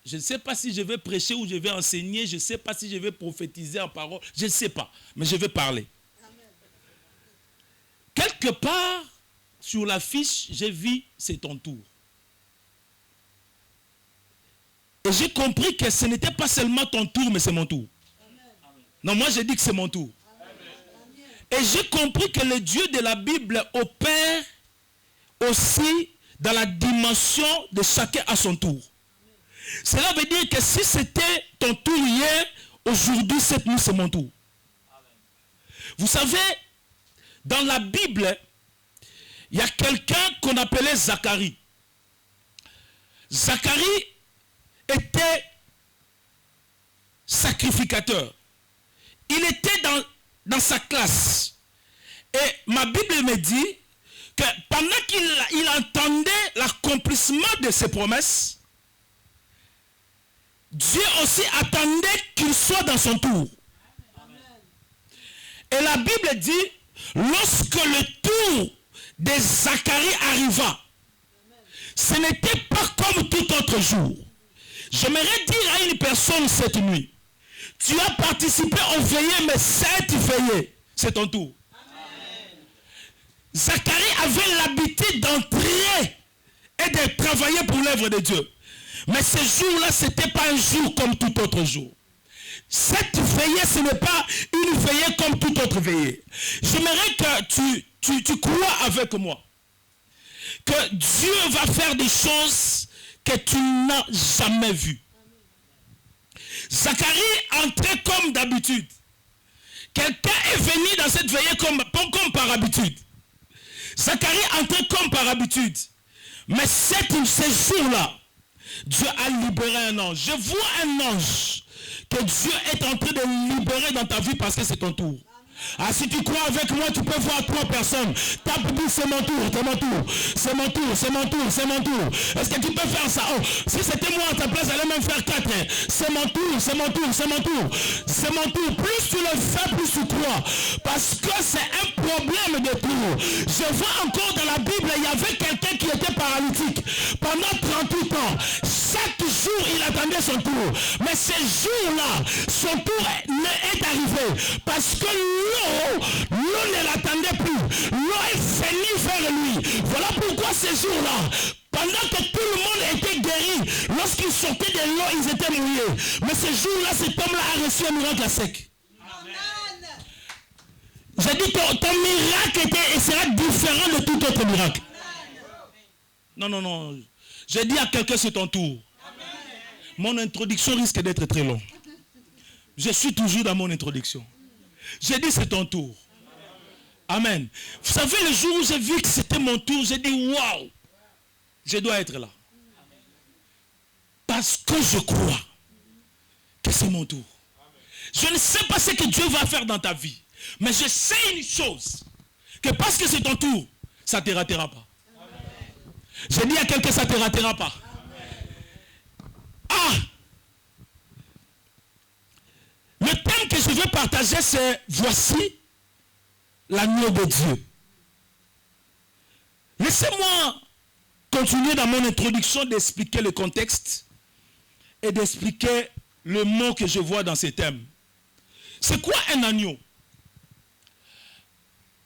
Je ne sais pas si je vais prêcher ou je vais enseigner. Je ne sais pas si je vais prophétiser en parole. Je ne sais pas. Mais je vais parler. Quelque part, sur l'affiche, j'ai vu c'est ton tour. Et j'ai compris que ce n'était pas seulement ton tour, mais c'est mon tour. Non, moi j'ai dit que c'est mon tour. Et j'ai compris que le Dieu de la Bible opère aussi dans la dimension de chacun à son tour. Cela veut dire que si c'était ton tour hier, aujourd'hui, cette nuit, c'est mon tour. Vous savez, dans la Bible, il y a quelqu'un qu'on appelait Zacharie. Zacharie était sacrificateur. Il était dans sa classe. Et ma Bible me dit que pendant qu'il entendait l'accomplissement de ses promesses, Dieu aussi attendait qu'il soit dans son tour. Et la Bible dit, lorsque le tour de Zacharie arriva, ce n'était pas comme tout autre jour. J'aimerais dire à une personne cette nuit, tu as participé aux veillées, mais cette veillée, c'est ton tour. Amen. Zacharie avait l'habitude d'entrer et de travailler pour l'œuvre de Dieu. Mais ce jour-là, ce n'était pas un jour comme tout autre jour. Cette veillée, ce n'est pas une veillée comme toute autre veillée. J'aimerais que tu crois avec moi que Dieu va faire des choses que tu n'as jamais vues. Zacharie entrait comme d'habitude. Quelqu'un est venu dans cette veillée comme par habitude. Zacharie entrait comme par habitude. Mais ce jour-là, Dieu a libéré un ange. Je vois un ange que Dieu est en train de libérer dans ta vie parce que c'est ton tour. Ah, si tu crois avec moi, tu peux voir 3 personnes. Tape, dis c'est mon tour, c'est mon tour, c'est mon tour, c'est mon tour, c'est mon tour. Est-ce que tu peux faire ça? Oh, si c'était moi à ta place, j'allais même faire 4. C'est mon tour, c'est mon tour, c'est mon tour. C'est mon tour. Plus tu le fais, plus tu crois. Parce que c'est un problème de tour. Je vois encore dans la Bible, il y avait quelqu'un qui était paralytique. Pendant 38 ans, chaque jour, il attendait son tour. Mais ce jour-là, son tour est arrivé. Parce que l'eau ne l'attendait plus. L'eau est venue vers lui. Voilà pourquoi ce jour-là, pendant que tout le monde était guéri, lorsqu'ils sortaient de l'eau, ils étaient mouillés. Mais ce jour-là, cet homme-là a reçu un miracle à sec. Amen. J'ai dit ton miracle sera différent de tout autre miracle. Amen. Non. J'ai dit à quelqu'un, c'est ton tour. Amen. Mon introduction risque d'être très longue. Je suis toujours dans mon introduction. J'ai dit c'est ton tour. Amen. Vous savez, le jour où j'ai vu que c'était mon tour, j'ai dit waouh, je dois être là. Parce que je crois que c'est mon tour. Je ne sais pas ce que Dieu va faire dans ta vie. Mais je sais une chose, que parce que c'est ton tour, ça ne te ratera pas. J'ai dit à quelqu'un, ça ne te ratera pas. Ah! Le thème que je veux partager, c'est voici l'agneau de Dieu. Laissez-moi continuer dans mon introduction d'expliquer le contexte et d'expliquer le mot que je vois dans ces thèmes. C'est quoi un agneau?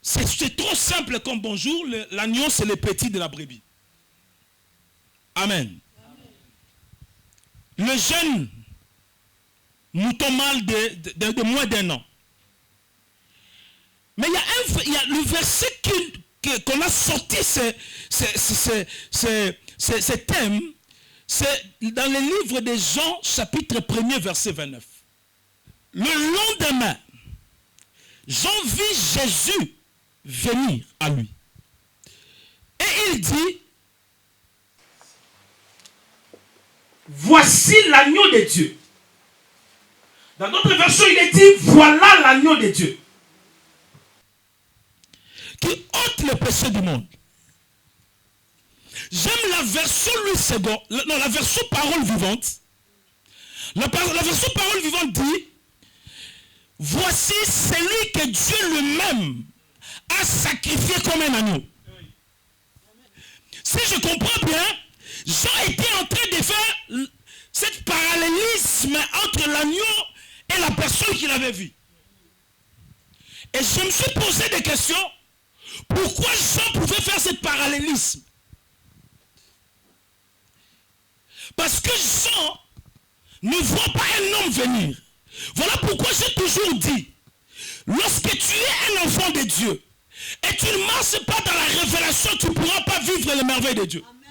C'est trop simple comme bonjour. L'agneau, c'est le petit de la brebis. Amen. Le jeune mouton mâle de moins d'1 an. Mais il y a le verset qu'on a sorti, ce thème, c'est dans le livre de Jean, chapitre 1er, verset 29. Le lendemain, Jean vit Jésus venir à lui. Et il dit, voici l'agneau de Dieu. Dans d'autres versions, il est dit, voilà l'agneau de Dieu qui ôte le péché du monde. J'aime la version Louis II, la version parole vivante. La version parole vivante dit, voici celui que Dieu lui-même a sacrifié comme un agneau. Si je comprends bien, Jean était en train de faire cet parallélisme entre l'agneau et la personne qu'il avait vue. Et je me suis posé des questions. Pourquoi Jean pouvait faire ce parallélisme? Parce que Jean ne voit pas un homme venir. Voilà pourquoi j'ai toujours dit, lorsque tu es un enfant de Dieu, et tu ne marches pas dans la révélation, tu ne pourras pas vivre les merveilles de Dieu. Amen.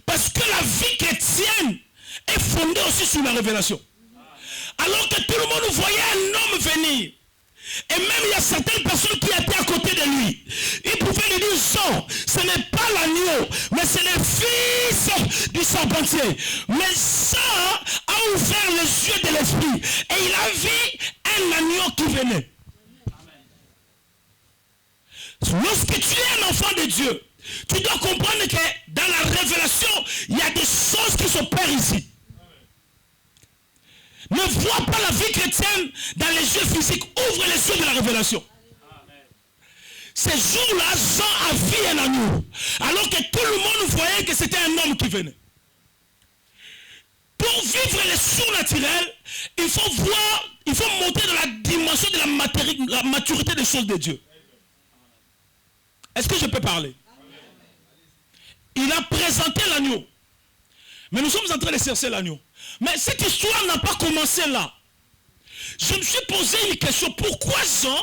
Parce que la vie chrétienne est fondée aussi sur la révélation. Alors que tout le monde voyait un homme venir. Et même il y a certaines personnes qui étaient à côté de lui. Ils pouvaient lui dire, Jean, ce n'est pas l'agneau, mais c'est le fils du charpentier. Mais Jean a ouvert les yeux de l'esprit. Et il a vu un agneau qui venait. Lorsque tu es un enfant de Dieu, tu dois comprendre que dans la révélation, il y a des choses qui s'opèrent ici. Ne vois pas la vie chrétienne dans les yeux physiques. Ouvre les yeux de la révélation. Ces jours-là, Jean a vu un agneau. Alors que tout le monde voyait que c'était un homme qui venait. Pour vivre les surnaturels, il faut voir, il faut monter dans la dimension de la maturité des choses de Dieu. Est-ce que je peux parler? Il a présenté l'agneau. Mais nous sommes en train de chercher l'agneau. Mais cette histoire n'a pas commencé là. Je me suis posé une question. Pourquoi Jean,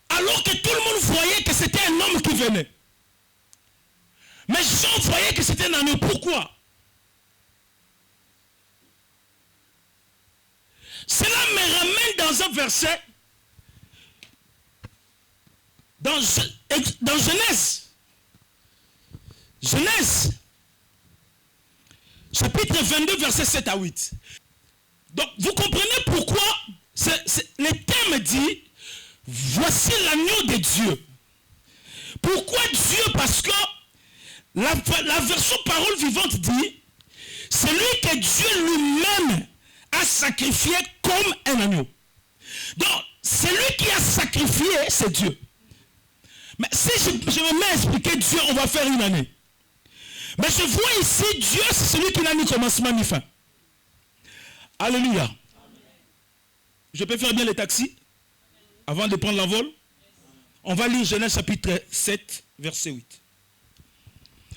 alors que tout le monde voyait que c'était un homme qui venait, mais Jean voyait que c'était un agneau? Pourquoi? Cela me ramène dans un verset dans Genèse. Genèse. Chapitre 22, verset 7 à 8. Donc, vous comprenez pourquoi le thème dit, voici l'agneau de Dieu. Pourquoi Dieu? Parce que la version parole vivante dit, celui que Dieu lui-même a sacrifié comme un agneau. Donc, celui qui a sacrifié, c'est Dieu. Mais si je me mets à expliquer Dieu, on va faire une année. Mais je vois ici, Dieu, c'est celui qui n'a ni commencement ni fin. Alléluia. Amen. Je peux faire bien les taxis avant de prendre l'envol? On va lire Genèse chapitre 7, verset 8.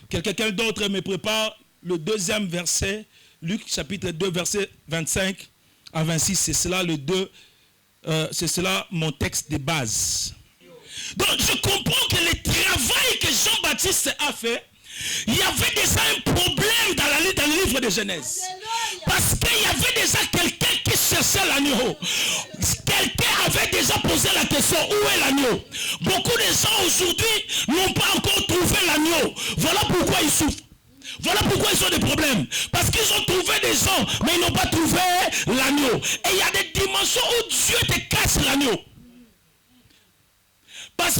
Quelqu'un d'autre me prépare le deuxième verset, Luc chapitre 2, verset 25 à 26. C'est cela c'est cela mon texte de base. Donc je comprends que le travail que Jean-Baptiste a fait, il y avait déjà un problème dans le livre de Genèse. Parce qu'il y avait déjà quelqu'un qui cherchait l'agneau. Quelqu'un avait déjà posé la question, où est l'agneau? Beaucoup de gens aujourd'hui n'ont pas encore trouvé l'agneau. Voilà pourquoi ils souffrent. Voilà pourquoi ils ont des problèmes. Parce qu'ils ont trouvé des gens, mais ils n'ont pas trouvé l'agneau. Et il y a des dimensions où Dieu te cache l'agneau. Parce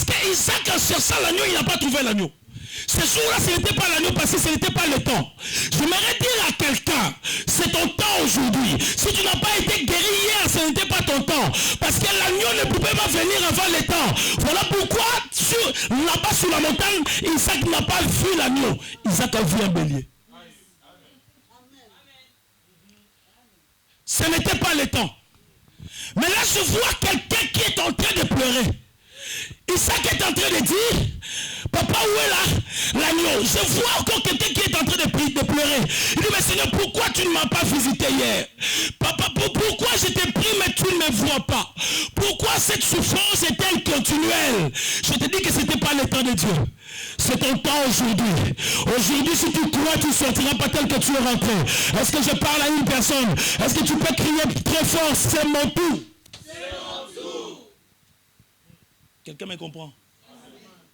que Isaac, en cherchant l'agneau, il n'a pas trouvé l'agneau. Ce jour-là, ce n'était pas l'agneau parce que ce n'était pas le temps. J'aimerais dire à quelqu'un, c'est ton temps aujourd'hui. Si tu n'as pas été guéri hier, ce n'était pas ton temps. Parce que l'agneau ne pouvait pas venir avant le temps. Voilà pourquoi, là-bas sur la montagne, Isaac n'a pas vu l'agneau. Isaac a vu un bélier. Ce n'était pas le temps. Mais là, je vois quelqu'un qui est en train de pleurer. Isaac est en train de dire, papa, où est l'agneau? Je vois encore quelqu'un qui est en train de pleurer. Il dit, mais Seigneur, pourquoi tu ne m'as pas visité hier? Papa, pourquoi je t'ai pris mais tu ne me vois pas? Pourquoi cette souffrance est-elle continuelle? Je te dis que ce n'était pas le temps de Dieu. C'est ton temps aujourd'hui. Aujourd'hui, si tu crois, tu ne sortiras pas tel que tu es rentré. Est-ce que je parle à une personne? Est-ce que tu peux crier très fort, c'est mon tour? Quelqu'un me comprend?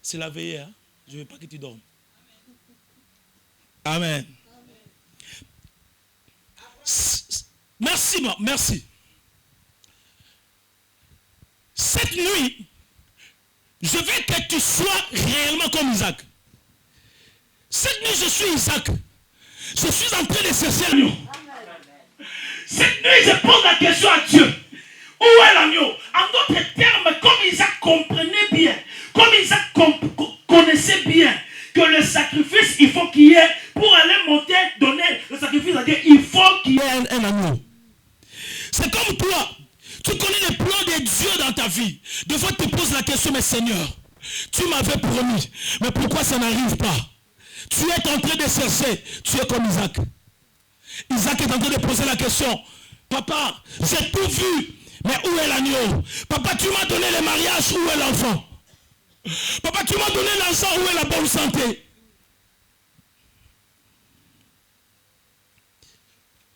C'est la veillée, hein? Je ne veux pas que tu dormes. Amen. Merci, merci. Cette nuit, je veux que tu sois réellement comme Isaac. Cette nuit, je suis Isaac. Je suis en train de chercher l'agneau. Cette nuit, je pose la question à Dieu. Où est l'agneau? En d'autres termes, comme Isaac comprenait bien, comme Isaac connaissait bien que le sacrifice, il faut qu'il y ait pour aller monter, donner le sacrifice à Dieu, il faut qu'il y ait un agneau. C'est comme toi. Tu connais les plans de Dieu dans ta vie. Des fois, tu te poses la question, mais Seigneur, tu m'avais promis, mais pourquoi ça n'arrive pas? Tu es en train de chercher. Tu es comme Isaac. Isaac est en train de poser la question. Papa, j'ai tout vu, mais où est l'agneau? Papa, tu m'as donné le mariage, où est l'enfant? Papa, tu m'as donné l'argent, où est la bonne santé?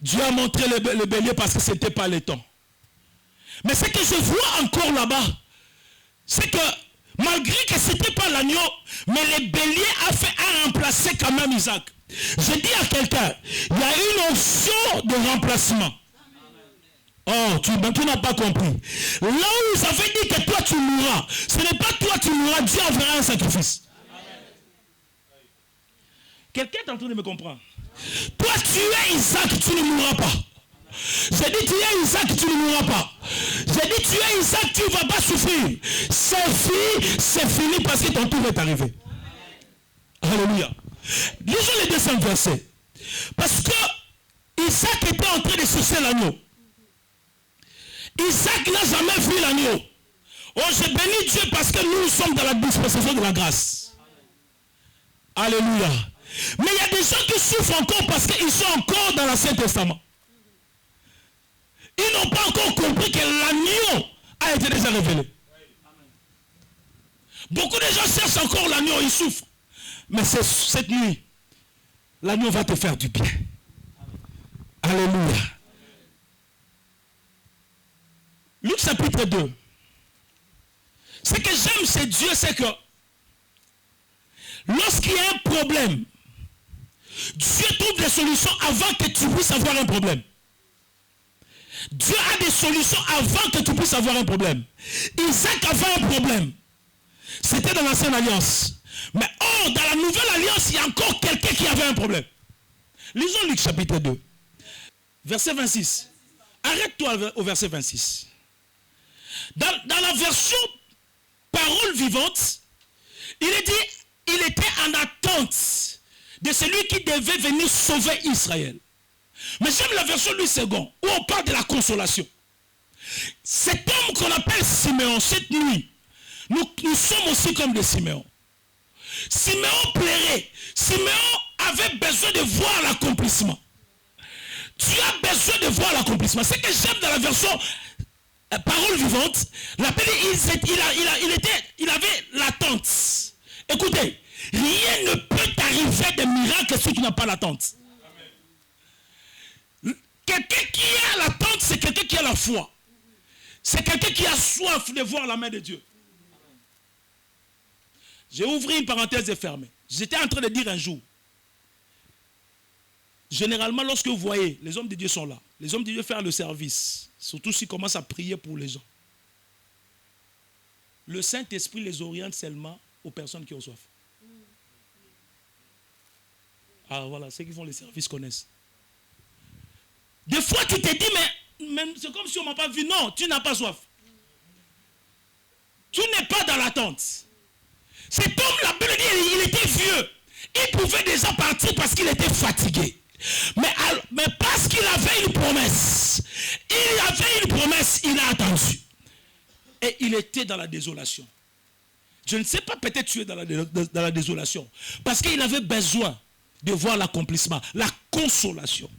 Dieu a montré le bélier parce que ce n'était pas le temps. Mais ce que je vois encore là-bas, c'est que malgré que ce n'était pas l'agneau, mais le bélier a remplacé quand même Isaac. Je dis à quelqu'un, il y a une option de remplacement. Oh, tu n'as pas compris. Là où ça veut dire que toi tu mourras, ce n'est pas toi tu mourras, Dieu enverra un sacrifice. Quelqu'un est en train de me comprendre. Toi tu es Isaac, tu ne mourras pas. J'ai dit tu es Isaac, tu ne mourras pas. J'ai dit tu es Isaac, tu ne vas pas souffrir. C'est fini parce que ton tour est arrivé. Alléluia. Lisons les 200 versets. Parce que Isaac était en train de chercher l'agneau. Isaac n'a jamais vu l'agneau. Oh, je bénis Dieu parce que nous sommes dans la dispensation de la grâce. Alléluia. Mais il y a des gens qui souffrent encore parce qu'ils sont encore dans l'Ancien Testament. Ils n'ont pas encore compris que l'agneau a été déjà révélé. Beaucoup de gens cherchent encore l'agneau, ils souffrent. Mais cette nuit, l'agneau va te faire du bien. Alléluia. Luc chapitre 2. Ce que j'aime chez Dieu, c'est que lorsqu'il y a un problème, Dieu trouve des solutions avant que tu puisses avoir un problème. Dieu a des solutions avant que tu puisses avoir un problème. Isaac avait un problème. C'était dans l'ancienne alliance. Mais dans la nouvelle alliance, il y a encore quelqu'un qui avait un problème. Lisons Luc chapitre 2. Verset 26. Arrête-toi au verset 26. Dans la version parole vivante, il est dit, il était en attente de celui qui devait venir sauver Israël. Mais j'aime la version Louis II, où on parle de la consolation. Cet homme qu'on appelle Siméon, cette nuit, nous sommes aussi comme des Siméons. Siméon plairait. Siméon avait besoin de voir l'accomplissement. Tu as besoin de voir l'accomplissement. Ce que j'aime dans la version parole vivante, il avait l'attente. Écoutez, rien ne peut t'arriver de miracle si tu n'as pas l'attente. Quelqu'un qui a l'attente, c'est quelqu'un qui a la foi. C'est quelqu'un qui a soif de voir la main de Dieu. J'ai ouvert une parenthèse et fermé. J'étais en train de dire un jour, généralement lorsque vous voyez, les hommes de Dieu sont là. Les hommes de Dieu font le service. Surtout s'ils commencent à prier pour les gens. Le Saint-Esprit les oriente seulement aux personnes qui ont soif. Ah voilà, ceux qui font les services connaissent. Des fois tu te dis, mais c'est comme si on ne m'a pas vu. Non, tu n'as pas soif. Tu n'es pas dans l'attente. Cet homme, la Bible dit, il était vieux. Il pouvait déjà partir parce qu'il était fatigué. Mais parce qu'il avait une promesse. Il a attendu. Et il était dans la désolation. Je ne sais pas, peut-être tu es dans la désolation. Parce qu'il avait besoin de voir l'accomplissement, la consolation.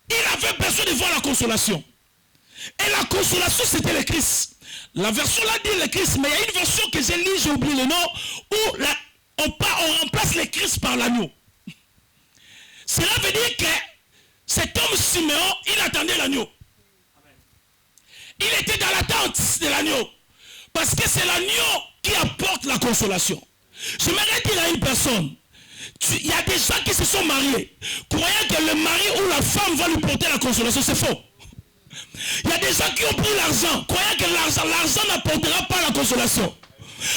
Il avait besoin de voir la consolation. Et la consolation, c'était le Christ. La version là dit le Christ, mais il y a une version que j'ai lue, j'ai oublié le nom, où on remplace le Christ par l'agneau. Cela veut dire que cet homme Siméon, il attendait l'agneau. Il était dans l'attente de l'agneau. Parce que c'est l'agneau qui apporte la consolation. Je m'aimerais dire à une personne, il y a des gens qui se sont mariés, croyant que le mari ou la femme va lui porter la consolation, c'est faux. Il y a des gens qui ont pris l'argent, croyant que l'argent n'apportera pas la consolation.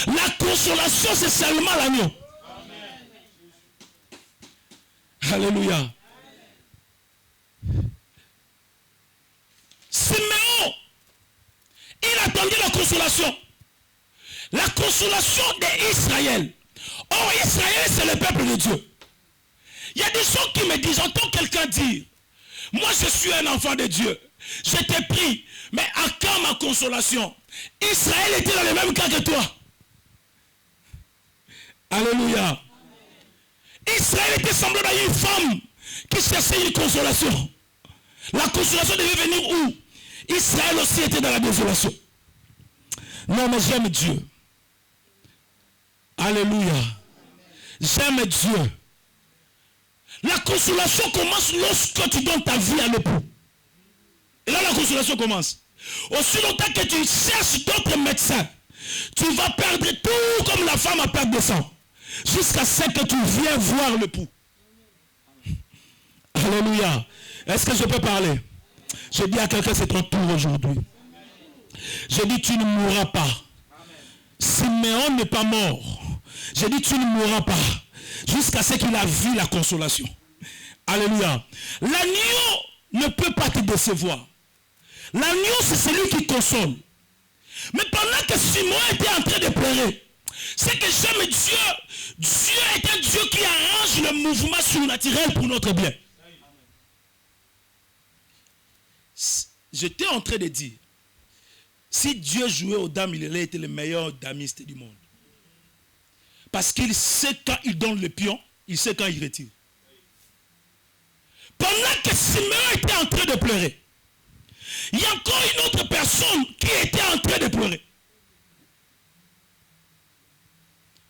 La consolation, c'est seulement l'agneau. Alléluia. Siméon, il attendait la consolation. La consolation d'Israël. Or, Israël, c'est le peuple de Dieu. Il y a des gens qui me disent, j'entends quelqu'un dire, moi je suis un enfant de Dieu, je t'ai pris, mais à quand ma consolation? Israël était dans le même cas que toi. Alléluia. Israël était semblable à une femme qui cherchait une consolation. La consolation devait venir où? Israël aussi était dans la désolation. Non, mais j'aime Dieu. Alléluia. J'aime Dieu. La consolation commence lorsque tu donnes ta vie à l'époux. Et là, la consolation commence. Aussi longtemps que tu cherches d'autres médecins, tu vas perdre tout comme la femme a perdu de sang. Jusqu'à ce que tu viens voir l'époux. Alléluia. Est-ce que je peux parler? Je dis à quelqu'un, c'est ton tour aujourd'hui. Je dis, tu ne mourras pas. Siméon n'est pas mort. Je dis, tu ne mourras pas. Jusqu'à ce qu'il a vu la consolation. Alléluia. L'agneau ne peut pas te décevoir. L'agneau, c'est celui qui console. Mais pendant que Simon était en train de pleurer, c'est que j'aime Dieu. Dieu est un Dieu qui arrange le mouvement surnaturel pour notre bien. J'étais en train de dire, si Dieu jouait aux dames, il aurait été le meilleur damiste du monde. Parce qu'il sait quand il donne le pion, il sait quand il retire. Pendant que Simeon était en train de pleurer, il y a encore une autre personne qui était en train de pleurer.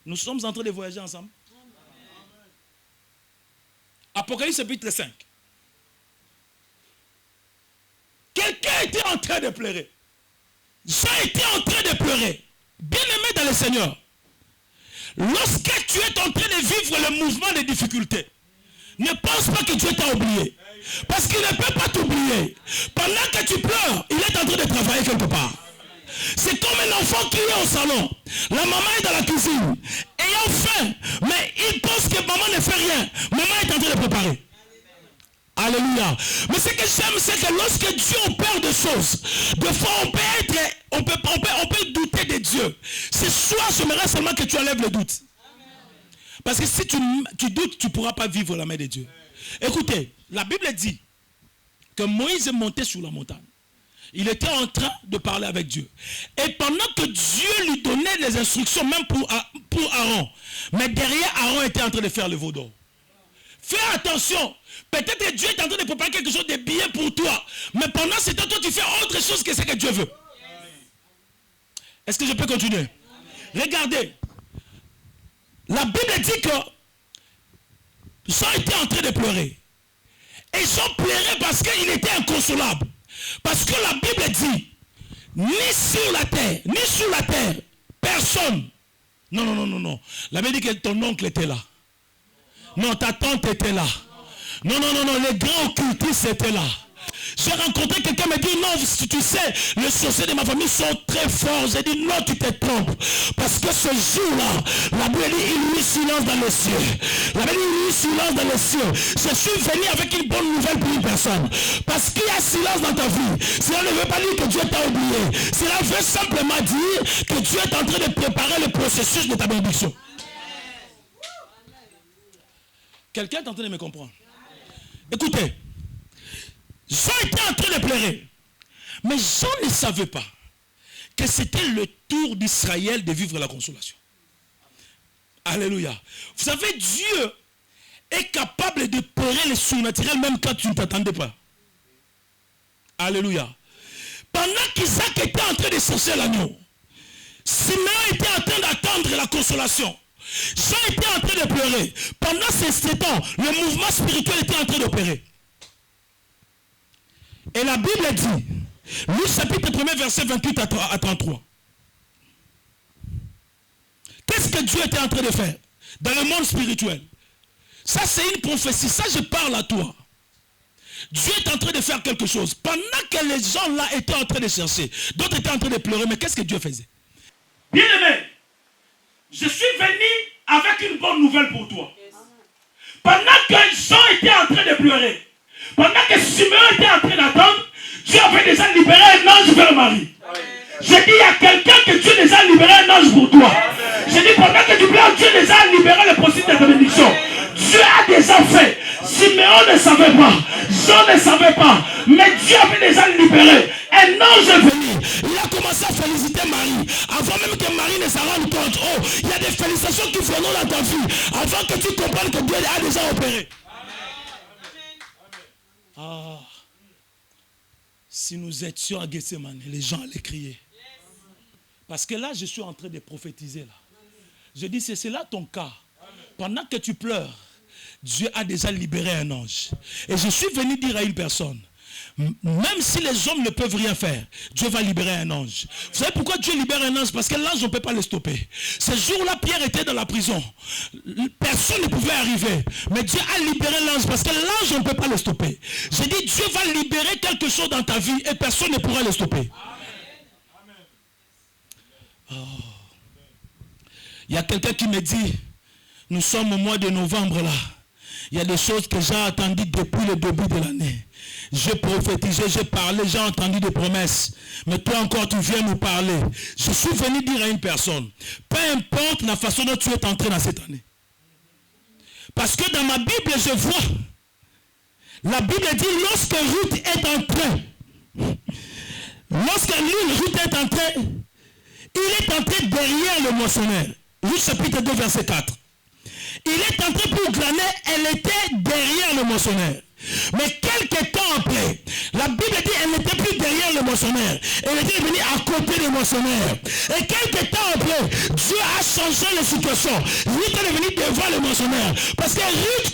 Nous sommes en train de voyager ensemble. Apocalypse chapitre 5. Quelqu'un était en train de pleurer. Jean était en train de pleurer. Bien-aimé dans le Seigneur. Lorsque tu es en train de vivre le mouvement des difficultés, ne pense pas que Dieu t'a oublié. Parce qu'il ne peut pas t'oublier. Pendant que tu pleures, il est en train de travailler quelque part. C'est comme un enfant qui est au salon. La maman est dans la cuisine, ayant faim, mais il pense que maman ne fait rien. Maman est en train de préparer. Alléluia. Mais ce que j'aime, c'est que lorsque Dieu opère des choses, des fois on peut douter de Dieu. C'est soit j'aimerais seulement que tu enlèves le doute. Parce que si tu doutes, tu ne pourras pas vivre la main de Dieu. Écoutez, la Bible dit que Moïse est monté sur la montagne. Il était en train de parler avec Dieu. Et pendant que Dieu lui donnait les instructions, même pour Aaron, mais derrière Aaron était en train de faire le veau d'or. Fais attention. Peut-être que Dieu est en train de préparer quelque chose de bien pour toi. Mais pendant ce temps, toi, tu fais autre chose que ce que Dieu veut. Est-ce que je peux continuer? Regardez. La Bible dit que Jean était en train de pleurer. Et Jean pleurait parce qu'il était inconsolable. Parce que la Bible dit, ni sur la terre, personne. Non. La Bible dit que ton oncle était là. Non, ta tante était là. Non, les grands occultistes étaient là. J'ai rencontré quelqu'un qui m'a dit, non, tu sais, les sorciers de ma famille sont très forts. J'ai dit, non, tu te trompes. Parce que ce jour-là, la Bible dit, il y eut silence dans les cieux. La Bible dit, il y eut silence dans les cieux. Je suis venu avec une bonne nouvelle pour une personne. Parce qu'il y a silence dans ta vie. Cela ne veut pas dire que Dieu t'a oublié. Cela veut simplement dire que Dieu est en train de préparer le processus de ta bénédiction. Quelqu'un est en train de me comprendre. Écoutez, Jean était en train de pleurer. Mais Jean ne savait pas que c'était le tour d'Israël de vivre la consolation. Alléluia. Vous savez, Dieu est capable de pleurer le surnaturel même quand tu ne t'attendais pas. Alléluia. Pendant qu'Isaac était en train de chercher l'agneau, Simeon était en train d'attendre la consolation. Jean était en train de pleurer. Pendant ces temps, le mouvement spirituel était en train d'opérer. Et la Bible dit, Luc chapitre 1 verset 28 à 33. Qu'est-ce que Dieu était en train de faire dans le monde spirituel? Ça c'est une prophétie, ça je parle à toi. Dieu est en train de faire quelque chose. Pendant que les gens là étaient en train de chercher, d'autres étaient en train de pleurer, mais qu'est-ce que Dieu faisait? Bien aimé, je suis venu avec une bonne nouvelle pour toi. Pendant que Jean était en train de pleurer, pendant que Simeon était en train d'attendre, Dieu avait déjà libéré un ange vers Marie. J'ai dit, il y a quelqu'un que Dieu déjà a libéré un ange pour toi. J'ai dit, pendant que tu pleures, Dieu déjà a libéré le processus de ta bénédiction. Dieu a déjà fait. Siméon ne savait pas, Jean ne savait pas, mais Dieu avait déjà libéré. Un ange est venu, il a commencé à féliciter Marie, avant même que Marie ne s'en rende compte. Oh, il y a des félicitations qui feront dans ta vie, avant que tu comprennes que Dieu a déjà opéré. Ah, si nous étions à Gethsemane, les gens allaient crier. Parce que là, je suis en train de prophétiser là. Je dis, c'est là ton cas. Pendant que tu pleures, Dieu a déjà libéré un ange. Et je suis venu dire à une personne, même si les hommes ne peuvent rien faire, Dieu va libérer un ange. Vous savez pourquoi Dieu libère un ange? Parce que l'ange, on ne peut pas le stopper. Ce jour-là, Pierre était dans la prison. Personne ne pouvait arriver. Mais Dieu a libéré l'ange parce que l'ange, on ne peut pas le stopper. J'ai dit, Dieu va libérer quelque chose dans ta vie et personne ne pourra le stopper. Oh. Il y a quelqu'un qui me dit, nous sommes au mois de novembre là. Il y a des choses que j'ai entendues depuis le début de l'année. J'ai prophétisé, j'ai parlé, j'ai entendu des promesses. Mais toi encore, tu viens nous parler. Je suis venu dire à une personne, peu importe la façon dont tu es entré dans cette année. Parce que dans ma Bible, je vois, la Bible dit, lorsque Ruth est entrée, lorsque Ruth est entrée, il est entré derrière le moissonneur. Ruth chapitre 2, verset 4. Il est entré pour glaner, elle était derrière le moissonneur. Mais quelques temps après, la Bible dit qu'elle n'était plus derrière le moissonneur. Elle était venue à côté du moissonneur. Et quelques temps après, Dieu a changé la situation. Ruth est venue devant le moissonneur. Parce que Ruth,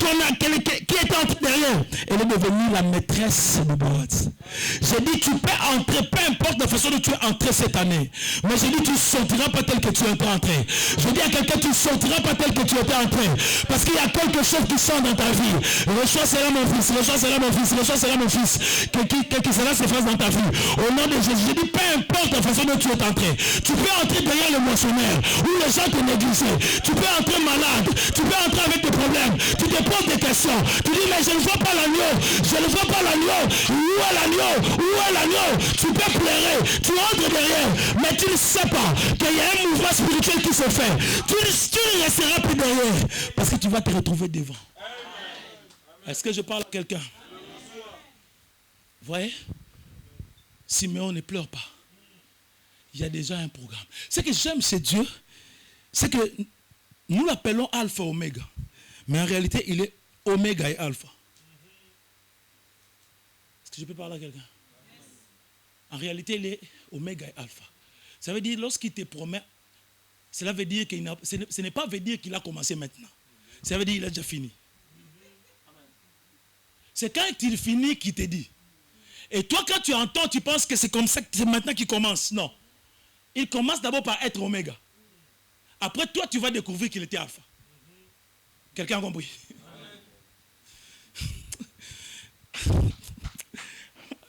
qui était entrée derrière, elle est devenue la maîtresse de Boaz. J'ai dit, tu peux entrer, peu importe la façon dont tu es entré cette année. Mais j'ai dit, tu ne sortiras pas tel que tu es entré. Je dis à quelqu'un, tu ne sortiras pas tel que tu étais entré. Parce qu'il y a quelque chose qui sort dans ta vie. Reçois cela mon fils, reçois cela mon fils, reçois cela mon fils. Que cela se fasse dans ta vie. Au nom de Jésus, je dis, peu importe la façon dont tu es entré. Tu peux entrer derrière le moissonneur, où les gens te négligent. Tu peux entrer malade, tu peux entrer avec des problèmes. Tu te poses des questions. Tu dis, mais je ne vois pas l'agneau. Je ne vois pas l'agneau. Où est l'agneau? Où est l'agneau? Tu peux pleurer. Tu entres derrière. Mais tu ne sais pas qu'il y a un mouvement spirituel qui se fait. Tu ne resteras plus derrière. Parce que tu vas te retrouver devant. Est-ce que je parle à quelqu'un? Vous voyez? Siméon ne pleure pas. Il y a déjà un programme. Ce que j'aime chez Dieu, c'est que nous l'appelons Alpha Oméga. Mais en réalité, il est Oméga et Alpha. Est-ce que je peux parler à quelqu'un? En réalité, il est Oméga et Alpha. Ça veut dire, lorsqu'il te promet, cela veut dire qu'il n'a, ce n'est pas veut dire qu'il a commencé maintenant. Ça veut dire qu'il a déjà fini. C'est quand il finit qu'il te dit. Et toi, quand tu entends, tu penses que c'est comme ça, que c'est maintenant qu'il commence. Non. Il commence d'abord par être Oméga. Après, toi, tu vas découvrir qu'il était Alpha. Quelqu'un a compris?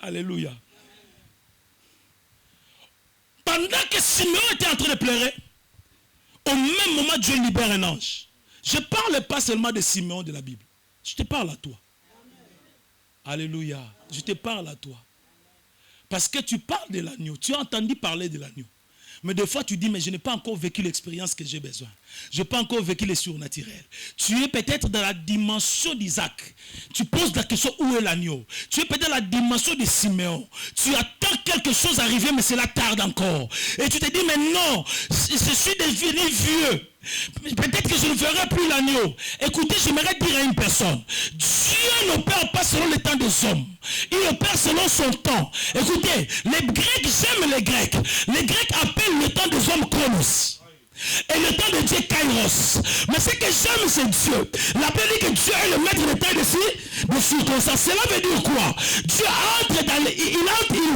Alléluia. Pendant que Siméon était en train de pleurer, au même moment, Dieu libère un ange. Je ne parle pas seulement de Siméon de la Bible. Je te parle à toi. Alléluia. Je te parle à toi. Parce que tu parles de l'agneau. Tu as entendu parler de l'agneau. Mais des fois, tu dis, mais je n'ai pas encore vécu l'expérience que j'ai besoin. Je n'ai pas encore vécu les surnaturels. Tu es peut-être dans la dimension d'Isaac. Tu poses la question, où est l'agneau? Tu es peut-être dans la dimension de Siméon. Tu attends quelque chose arriver, mais cela tarde encore. Et tu te dis, mais non, je suis devenu vieux. Peut-être que je ne verrai plus l'agneau. Écoutez, j'aimerais dire à une personne, Dieu n'opère pas selon le temps des hommes. Il opère selon son temps. Écoutez, les Grecs, j'aime les Grecs. Les Grecs appellent le temps des hommes Chronos. Et le temps de Dieu Kairos. Mais ce que j'aime, c'est Dieu. La Bible dit que Dieu est le maître des temps de circonstances. Cela veut dire quoi? Dieu entre dans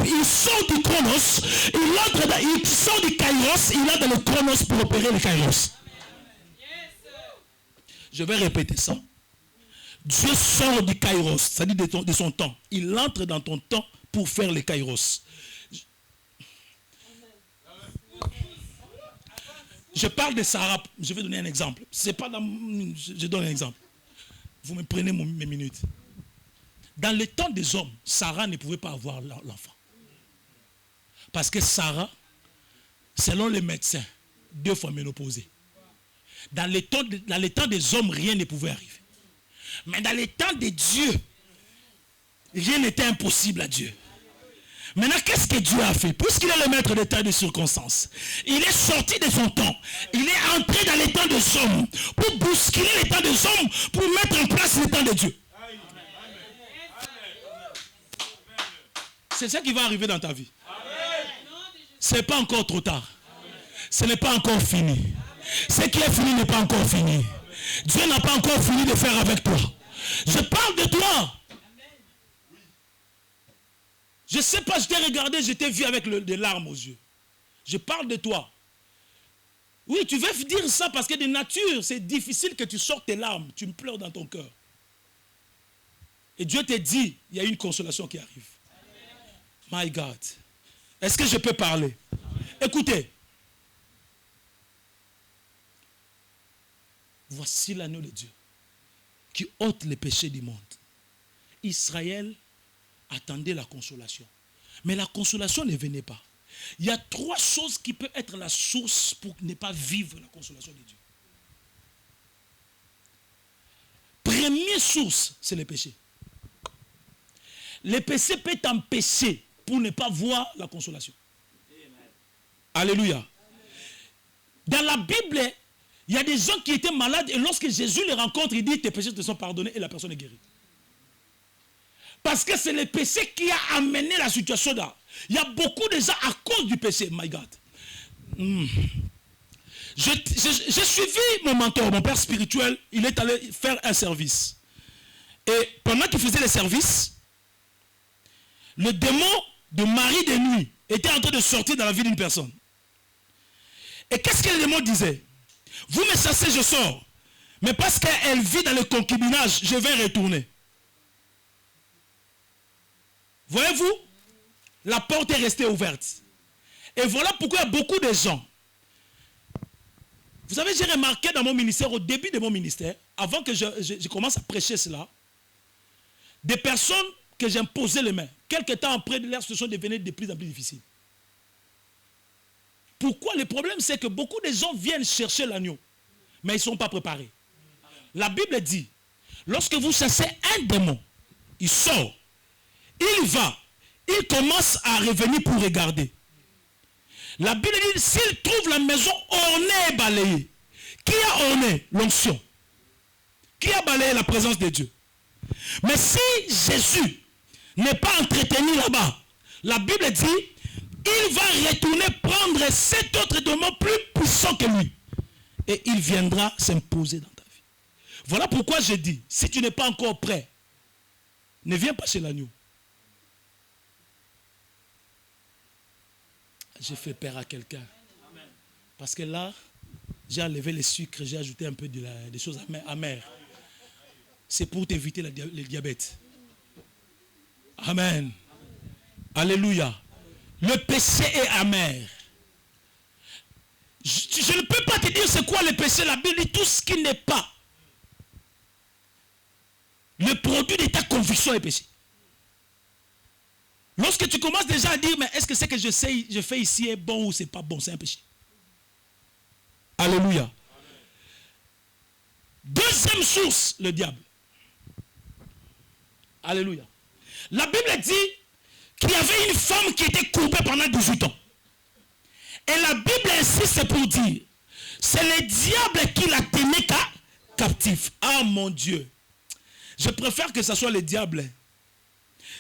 il sort du Chronos, il sort du Kairos, il entre dans le Chronos pour opérer le Kairos. Je vais répéter ça. Dieu sort du Kairos, c'est-à-dire de son temps. Il entre dans ton temps pour faire le Kairos. Je parle de Sarah, je vais donner un exemple. C'est pas dans, je donne un exemple. Vous me prenez mes minutes. Dans le temps des hommes, Sarah ne pouvait pas avoir l'enfant. Parce que Sarah, selon les médecins, 2 fois ménopausée. Dans les temps des hommes, rien ne pouvait arriver. Mais dans les temps de Dieu, rien n'était impossible à Dieu. Maintenant, qu'est-ce que Dieu a fait? Puisqu'il est le maître des temps et des circonstances, il est sorti de son temps. Il est entré dans les temps des hommes pour bousculer les temps des hommes, pour mettre en place les temps de Dieu. C'est ça qui va arriver dans ta vie. Ce n'est pas encore trop tard. Ce n'est pas encore fini. Ce qui est fini n'est pas encore fini. Dieu n'a pas encore fini de faire avec toi. Je parle de toi. Je ne sais pas, je t'ai regardé, je t'ai vu avec des larmes aux yeux. Je parle de toi. Oui, tu veux dire ça parce que de nature, c'est difficile que tu sortes tes larmes. Tu me pleures dans ton cœur. Et Dieu te dit, il y a une consolation qui arrive. My God. Est-ce que je peux parler? Écoutez. Voici l'agneau de Dieu qui ôte les péchés du monde. Israël attendait la consolation. Mais la consolation ne venait pas. Il y a 3 choses qui peuvent être la source pour ne pas vivre la consolation de Dieu. Première source, c'est le péché. Le péché peut t'empêcher pour ne pas voir la consolation. Alléluia. Dans la Bible, il y a des gens qui étaient malades et lorsque Jésus les rencontre, il dit tes péchés te sont pardonnés et la personne est guérie. Parce que c'est le péché qui a amené la situation là. Il y a beaucoup de gens à cause du péché. My God. J'ai suivi mon mentor, mon père spirituel. Il est allé faire un service. Et pendant qu'il faisait le service, le démon de mari de nuit était en train de sortir dans la vie d'une personne. Et qu'est-ce que le démon disait? Vous me chassez, je sors. Mais parce qu'elle vit dans le concubinage, je vais retourner. Voyez-vous? La porte est restée ouverte. Et voilà pourquoi il y a beaucoup de gens. Vous savez, j'ai remarqué dans mon ministère, au début de mon ministère, avant que je commence à prêcher cela, des personnes que j'imposais les mains, quelques temps après, leur situation devenait de plus en plus difficile. Pourquoi? Le problème, c'est que beaucoup de gens viennent chercher l'agneau, mais ils ne sont pas préparés. La Bible dit, lorsque vous chassez un démon, il sort, il va, il commence à revenir pour regarder. La Bible dit, s'il trouve la maison ornée et balayée, qui a orné? L'onction. Qui a balayé? La présence de Dieu. Mais si Jésus n'est pas entretenu là-bas, la Bible dit, il va retourner prendre 7 autres démons plus puissants que lui. Et il viendra s'imposer dans ta vie. Voilà pourquoi je dis, si tu n'es pas encore prêt, ne viens pas chez l'agneau. J'ai fait peur à quelqu'un. Parce que là, j'ai enlevé le sucre, j'ai ajouté un peu des choses amères. C'est pour t'éviter le diabète. Amen. Alléluia. Le péché est amer. Je ne peux pas te dire c'est quoi le péché. La Bible dit tout ce qui n'est pas le produit de ta conviction est péché. Lorsque tu commences déjà à dire, mais est-ce que c'est que je fais ici est bon ou c'est pas bon, c'est un péché. Alléluia. Amen. Deuxième source, le diable. Alléluia. La Bible dit qu'il y avait une femme qui était courbée pendant 18 ans. Et la Bible insiste pour dire, c'est le diable qui la tenait captif. Ah mon Dieu. Je préfère que ce soit le diable.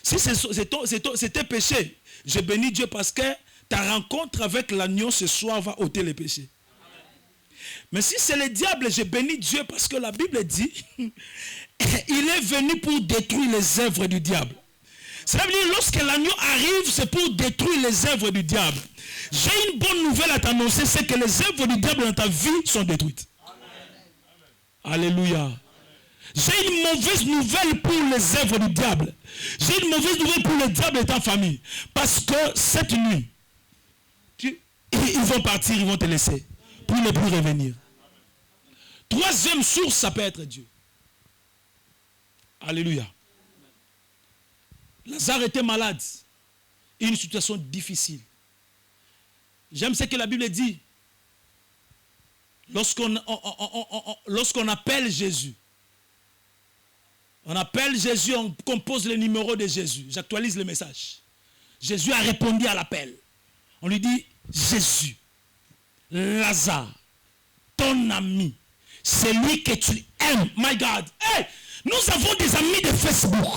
Si c'était péché, je bénis Dieu parce que ta rencontre avec l'agneau ce soir va ôter les péchés. Mais si c'est le diable, je bénis Dieu parce que la Bible dit il est venu pour détruire les œuvres du diable. Ça veut dire lorsque l'agneau arrive, c'est pour détruire les œuvres du diable. J'ai une bonne nouvelle à t'annoncer, c'est que les œuvres du diable dans ta vie sont détruites. Amen. Alléluia. J'ai une mauvaise nouvelle pour les œuvres du diable. J'ai une mauvaise nouvelle pour le diable et ta famille. Parce que cette nuit, ils vont partir, ils vont te laisser. Pour ne plus revenir. Troisième source, ça peut être Dieu. Alléluia. Lazare était malade. Une situation difficile. J'aime ce que la Bible dit. Lorsqu'on appelle Jésus, On appelle Jésus, on compose le numéro de Jésus. J'actualise le message. Jésus a répondu à l'appel. On lui dit, Jésus, Lazare, ton ami, celui que tu aimes. My God. Hey, nous avons des amis de Facebook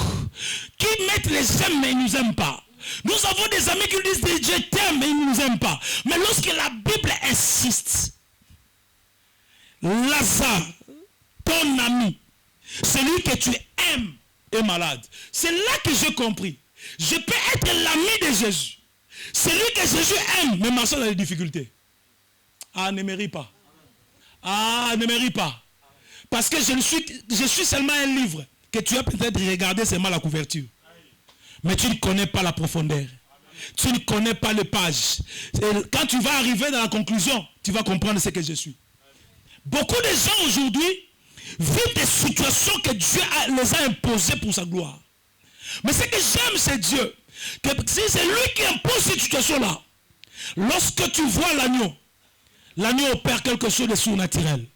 qui mettent les j'aime mais ils ne nous aiment pas. Nous avons des amis qui disent je t'aime mais ils ne nous aiment pas. Mais lorsque la Bible insiste, Lazare, ton ami, celui que tu aimes est malade. C'est là que j'ai compris. Je peux être l'ami de Jésus. Celui que Jésus aime, mais marcher dans les difficultés. Ah, ne mérite pas. Ah, ne mérite pas. Parce que je suis seulement un livre que tu as peut-être regardé seulement la couverture. Mais tu ne connais pas la profondeur. Tu ne connais pas les pages. Et quand tu vas arriver dans la conclusion, tu vas comprendre ce que je suis. Beaucoup de gens aujourd'hui vivent des situations que Dieu les a imposées pour sa gloire. Mais ce que j'aime, c'est Dieu. Que si c'est lui qui impose cette situation-là, lorsque tu vois l'agneau, l'agneau opère quelque chose de surnaturel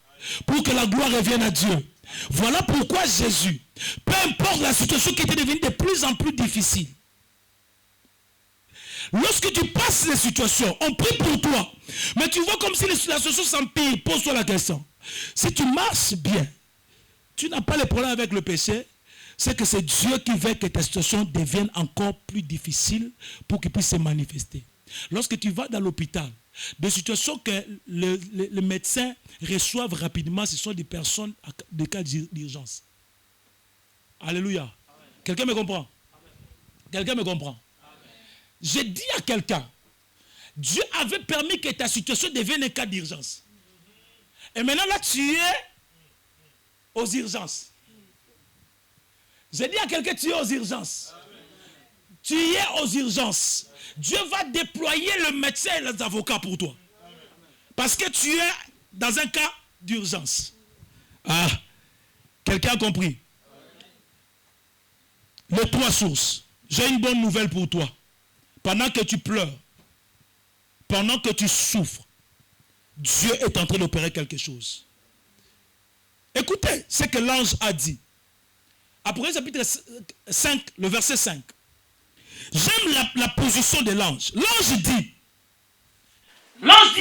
pour que la gloire revienne à Dieu. Voilà pourquoi Jésus, peu importe la situation qui était devenue de plus en plus difficile, lorsque tu passes les situations, on prie pour toi, mais tu vois comme si la situation s'empire, pose-toi la question. Si tu marches bien, tu n'as pas de problème avec le péché, c'est que c'est Dieu qui veut que ta situation devienne encore plus difficile pour qu'il puisse se manifester. Lorsque tu vas dans l'hôpital, des situations que les médecins reçoivent rapidement, ce sont des personnes, des cas d'urgence. Alléluia. Quelqu'un me comprend? Quelqu'un me comprend? J'ai dit à quelqu'un, Dieu avait permis que ta situation devienne un cas d'urgence. Et maintenant là, tu es aux urgences. J'ai dit à quelqu'un, tu es aux urgences. Tu es aux urgences. Dieu va déployer le médecin et les avocats pour toi. Parce que tu es dans un cas d'urgence. Ah, quelqu'un a compris? Les trois sources. J'ai une bonne nouvelle pour toi. Pendant que tu pleures, pendant que tu souffres, Dieu est en train d'opérer quelque chose. Écoutez ce que l'ange a dit. Apocalypse chapitre 5, le verset 5. J'aime la position de l'ange. L'ange dit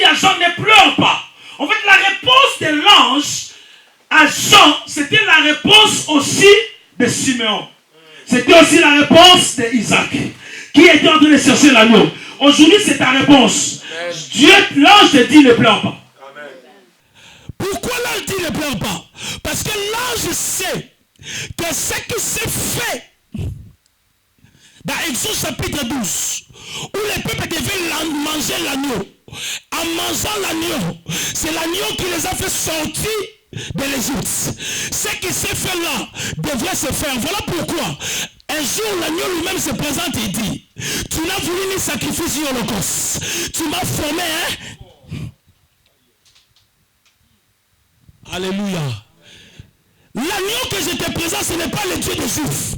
à Jean, ne pleure pas. En fait, la réponse de l'ange à Jean, c'était la réponse aussi de Simeon. C'était aussi la réponse d'Isaac, qui était en train de chercher l'agneau. Aujourd'hui, c'est ta réponse. Dieu, l'ange te dit, ne pleure pas. Amen. Pourquoi l'ange dit ne pleure pas? Parce que l'ange sait que ce qui s'est fait dans Exode chapitre 12, où les peuples devaient manger l'agneau. En mangeant l'agneau, c'est l'agneau qui les a fait sortir de l'Égypte. Ce qui s'est fait là devrait se faire. Voilà pourquoi un jour l'agneau lui-même se présente et dit, tu n'as voulu ni sacrifice ni holocauste. Tu m'as formé, hein? Alléluia. L'agneau que je te présente, ce n'est pas le Dieu des Juifs.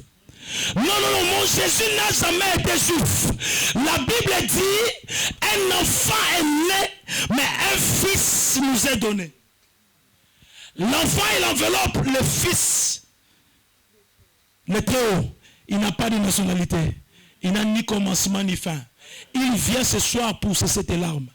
Non, mon Jésus n'a jamais été juif. La Bible dit, un enfant est né, mais un fils nous est donné. L'enfant, il enveloppe le fils. Le Très-Haut, il n'a pas de nationalité. Il n'a ni commencement ni fin. Il vient ce soir pour cesser tes larmes.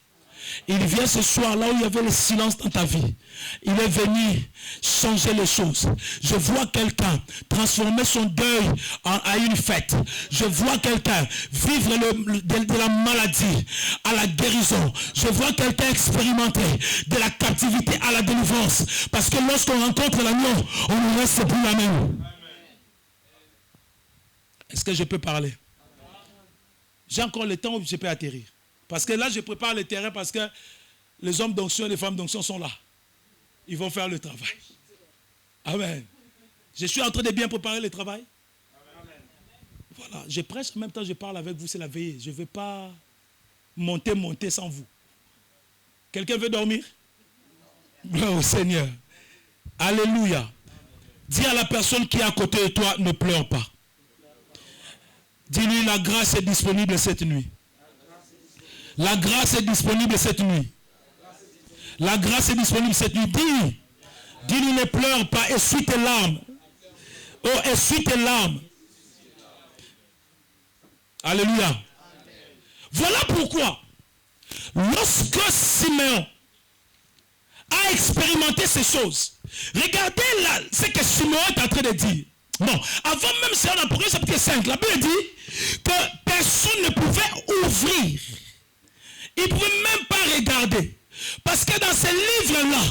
Il vient ce soir là où il y avait le silence dans ta vie. Il est venu changer les choses. Je vois quelqu'un transformer son deuil à une fête. Je vois quelqu'un vivre de la maladie à la guérison. Je vois quelqu'un expérimenter de la captivité à la délivrance. Parce que lorsqu'on rencontre l'agneau, on ne reste plus la même. Est-ce que je peux parler? J'ai encore le temps où je peux atterrir. Parce que là, je prépare le terrain parce que les hommes d'onction et les femmes d'onction sont là. Ils vont faire le travail. Amen. Je suis en train de bien préparer le travail. Amen. Voilà, je prêche, en même temps je parle avec vous, c'est la veillée. Je ne vais pas monter sans vous. Quelqu'un veut dormir? Gloire au Seigneur. Alléluia. Dis à la personne qui est à côté de toi, ne pleure pas. Dis-lui, la grâce est disponible cette nuit. La grâce est disponible cette nuit. La grâce est disponible cette nuit. Dis-lui, ne pleure pas, essuie tes larmes. Oh, essuie tes larmes. Alléluia. Amen. Voilà pourquoi, lorsque Simeon a expérimenté ces choses, regardez là ce que Simeon est en train de dire. Bon, avant même ça, dans Apocalypse chapitre 5, la Bible dit que personne ne pouvait ouvrir. Il ne pouvait même pas regarder. Parce que dans ces livres-là,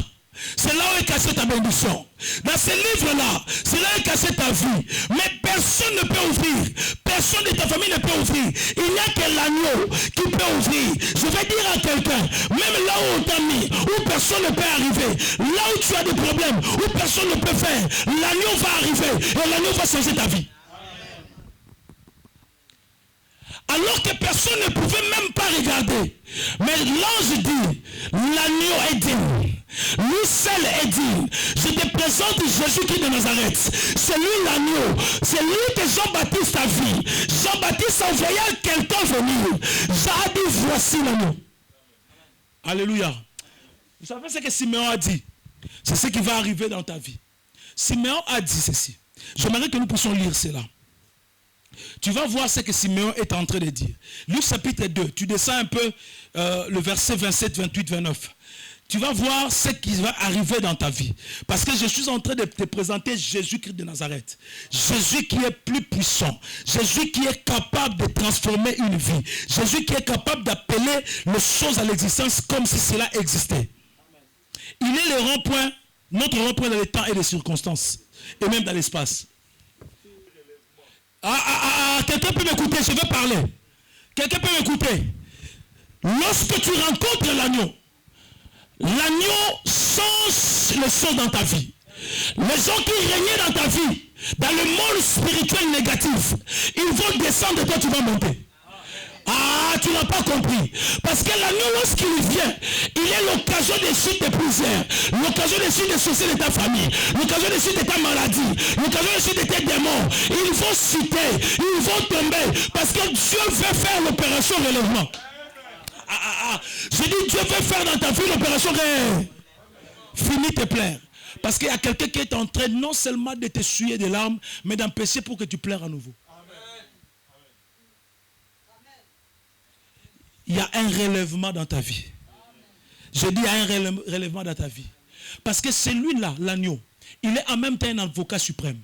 c'est là où est cachée ta bénédiction. Dans ces livres-là, c'est là où est cachée ta vie. Mais personne ne peut ouvrir. Personne de ta famille ne peut ouvrir. Il n'y a que l'agneau qui peut ouvrir. Je vais dire à quelqu'un, même là où on t'a mis, où personne ne peut arriver, là où tu as des problèmes, où personne ne peut faire, l'agneau va arriver et l'agneau va changer ta vie. Alors que personne ne pouvait même pas regarder. Mais l'ange dit, l'agneau est digne. Lui seul est digne. Je te présente Jésus-Christ de Nazareth. C'est lui l'agneau. C'est lui que Jean-Baptiste a vu. Jean-Baptiste a envoyé quelqu'un venir. Jean a dit, voici l'agneau. Alléluia. Vous savez ce que Simeon a dit? C'est ce qui va arriver dans ta vie. Simeon a dit ceci. J'aimerais que nous puissions lire cela. Tu vas voir ce que Simeon est en train de dire. Luc chapitre 2, tu descends un peu le verset 27, 28, 29. Tu vas voir ce qui va arriver dans ta vie. Parce que je suis en train de te présenter Jésus-Christ de Nazareth. Jésus qui est plus puissant. Jésus qui est capable de transformer une vie. Jésus qui est capable d'appeler les choses à l'existence comme si cela existait. Il est le rond-point, notre rond-point dans les temps et les circonstances. Et même dans l'espace. Quelqu'un peut m'écouter, je vais parler. Quelqu'un peut m'écouter. Lorsque tu rencontres l'agneau, l'agneau change les choses dans ta vie. Les gens qui régnaient dans ta vie, dans le monde spirituel négatif, ils vont descendre et toi tu vas monter. Ah, tu n'as pas compris. Parce que l'agneau, lorsqu'il vient, il est l'occasion de chute de plusieurs. L'occasion de chute de soucis de ta famille. L'occasion de chute de ta maladie. L'occasion de chute de tes démons. Ils vont chuter. Ils vont tomber. Parce que Dieu veut faire l'opération relèvement. Je dis Dieu veut faire dans ta vie l'opération relèvement. Finis tes pleurs. Parce qu'il y a quelqu'un qui est en train non seulement de te suer des larmes, mais d'empêcher pour que tu pleures à nouveau. Il y a un relèvement dans ta vie. Je dis il y a un relèvement dans ta vie. Parce que celui-là, l'agneau, il est en même temps un avocat suprême.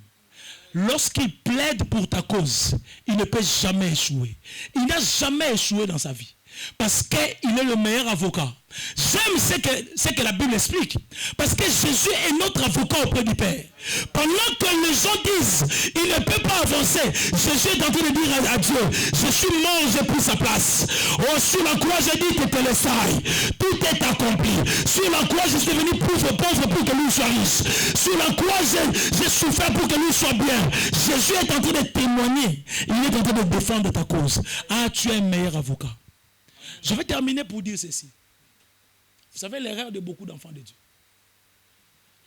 Lorsqu'il plaide pour ta cause, il ne peut jamais échouer. Il n'a jamais échoué dans sa vie. Parce qu'il est le meilleur avocat. J'aime ce que la Bible explique. Parce que Jésus est notre avocat auprès du Père. Pendant que les gens disent, il ne peut pas avancer, Jésus est en train de dire à Dieu, je suis mort, j'ai pris sa place. Oh, sur la croix, j'ai dit que tu le sailles. Tout est accompli. Sur la croix, je suis devenu pauvre pour que lui soit riche. Sur la croix, j'ai souffert pour que lui soit bien. Jésus est en train de témoigner. Il est en train de défendre ta cause. Ah, tu es un meilleur avocat. Je vais terminer pour dire ceci. Vous savez l'erreur de beaucoup d'enfants de Dieu.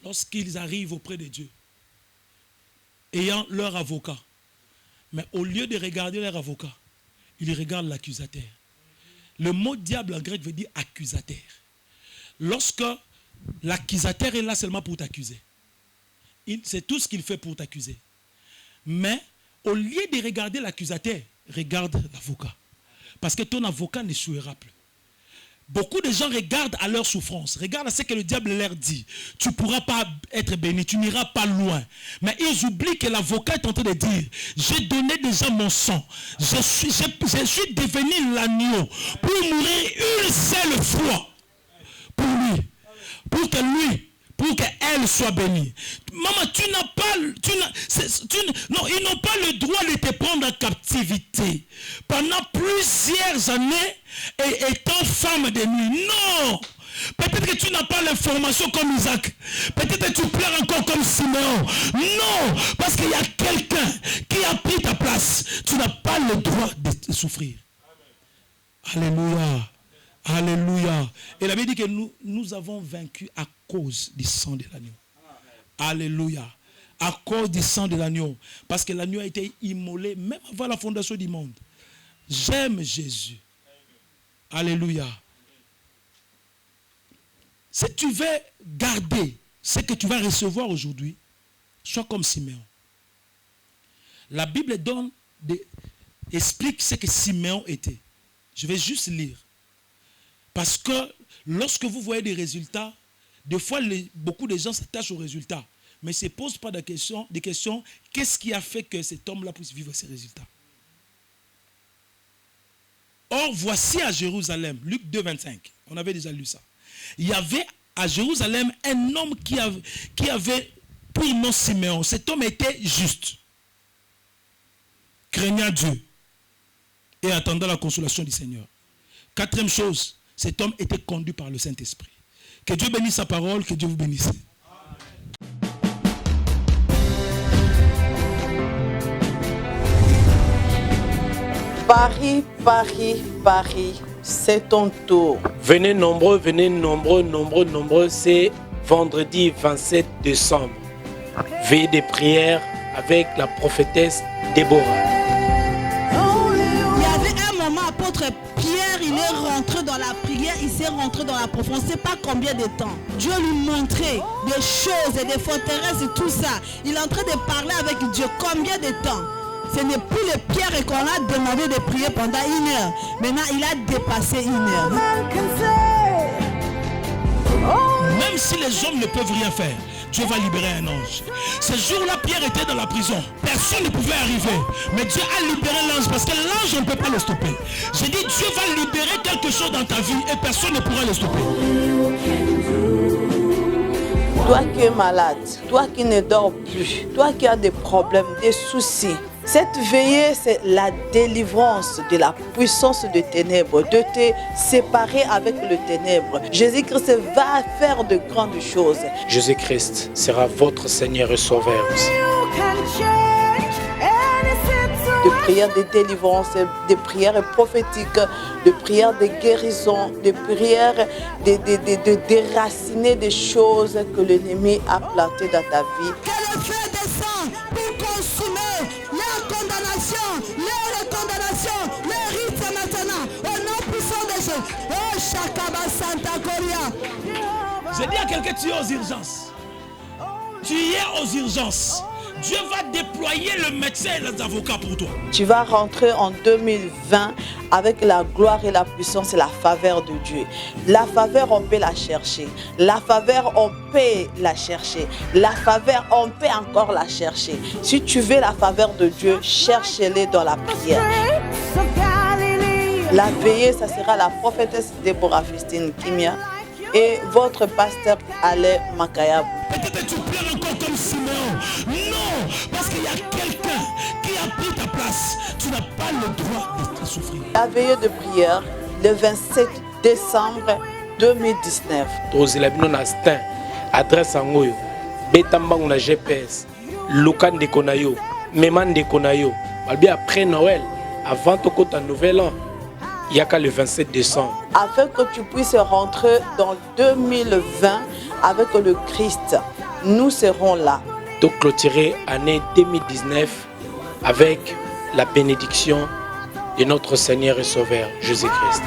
Lorsqu'ils arrivent auprès de Dieu, ayant leur avocat, mais au lieu de regarder leur avocat, ils regardent l'accusateur. Le mot diable en grec veut dire accusateur. Lorsque l'accusateur est là seulement pour t'accuser, c'est tout ce qu'il fait pour t'accuser. Mais au lieu de regarder l'accusateur, regarde l'avocat. Parce que ton avocat n'échouera plus. Beaucoup de gens regardent à leur souffrance, regardent à ce que le diable leur dit. Tu ne pourras pas être béni, tu n'iras pas loin. Mais ils oublient que l'avocat est en train de dire, j'ai donné déjà mon sang. Je suis devenu l'agneau pour mourir une seule fois. Pour lui. Pour qu'elle soit bénie. Maman, tu n'as pas... non, ils n'ont pas le droit de te prendre en captivité. Pendant plusieurs années, et étant femme de nuit. Non! Peut-être que tu n'as pas l'information comme Isaac. Peut-être que tu pleures encore comme Simeon. Non! Parce qu'il y a quelqu'un qui a pris ta place. Tu n'as pas le droit de souffrir. Alléluia. Alléluia. Et la Bible dit que nous avons vaincu à cause du sang de l'agneau. Alléluia. À cause du sang de l'agneau. Parce que l'agneau a été immolé même avant la fondation du monde. J'aime Jésus. Alléluia. Si tu veux garder ce que tu vas recevoir aujourd'hui, sois comme Simeon. La Bible explique ce que Siméon était. Je vais juste lire. Parce que lorsque vous voyez des résultats, des fois beaucoup de gens s'attachent aux résultats, mais ne se posent pas des questions, qu'est-ce qui a fait que cet homme-là puisse vivre ces résultats? Or, voici à Jérusalem, Luc 2, 25, on avait déjà lu ça. Il y avait à Jérusalem un homme qui avait pour nom Siméon. Cet homme était juste, craignant Dieu et attendant la consolation du Seigneur. Quatrième chose, cet homme était conduit par le Saint-Esprit. Que Dieu bénisse sa parole, que Dieu vous bénisse. Paris, Paris, Paris, c'est ton tour. Venez nombreux, nombreux. C'est vendredi 27 décembre. Veillée des prières avec la prophétesse Déborah. Il y avait un moment, apôtre Pierre, il est rentré dans la prière, il s'est rentré dans la profondeur. Je ne sais pas combien de temps. Dieu lui montrait des choses et des forteresses et tout ça. Il est en train de parler avec Dieu. Combien de temps? Ce n'est plus le Pierre qu'on a demandé de prier pendant 1 heure. Maintenant, il a dépassé 1 heure. Même si les hommes ne peuvent rien faire, Dieu va libérer un ange. Ce jour-là, Pierre était dans la prison. Personne ne pouvait arriver. Mais Dieu a libéré l'ange parce que l'ange, on ne peut pas le stopper. J'ai dit, Dieu va libérer quelque chose dans ta vie et personne ne pourra le stopper. Toi qui es malade, toi qui ne dors plus, toi qui as des problèmes, des soucis, cette veillée, c'est la délivrance de la puissance des ténèbres, de te séparer avec le ténèbre. Jésus-Christ va faire de grandes choses. Jésus-Christ sera votre Seigneur et Sauveur aussi. De prières de délivrance, de prières prophétiques, de prières de guérison, de prières de déraciner des choses que l'ennemi a plantées dans ta vie. Que le feu descend pour consumer leur condamnation, leur rythme maintenant. Au nom puissant de Jésus. Oh, Shakaba Santa Coria. J'ai dit à quelqu'un, tu es aux urgences. Tu es aux urgences. Dieu va déployer le médecin et les avocats pour toi. Tu vas rentrer en 2020 avec la gloire et la puissance et la faveur de Dieu. La faveur, on peut la chercher. La faveur, on peut la chercher. La faveur, on peut encore la chercher. Si tu veux la faveur de Dieu, cherche-les dans la prière. La veillée, ça sera la prophétesse Déborah Fistine Kimia et votre pasteur Alain Makayab. Peut-être tu pleures encore comme Siméon. Non, parce qu'il y a quelqu'un qui a pris ta place. Tu n'as pas le droit de souffrir. La veillée de prière, le 27 décembre 2019. Tozela bino na stin, adresse angoyo, betambango na GPS, lukan de konayo, meman de konayo. Balbi après Noël, avant tokota nouvel an, il y a qu'à le 27 décembre. Afin que tu puisses rentrer dans 2020 avec le Christ, nous serons là. De clôturer l'année 2019 avec la bénédiction de notre Seigneur et Sauveur Jésus-Christ.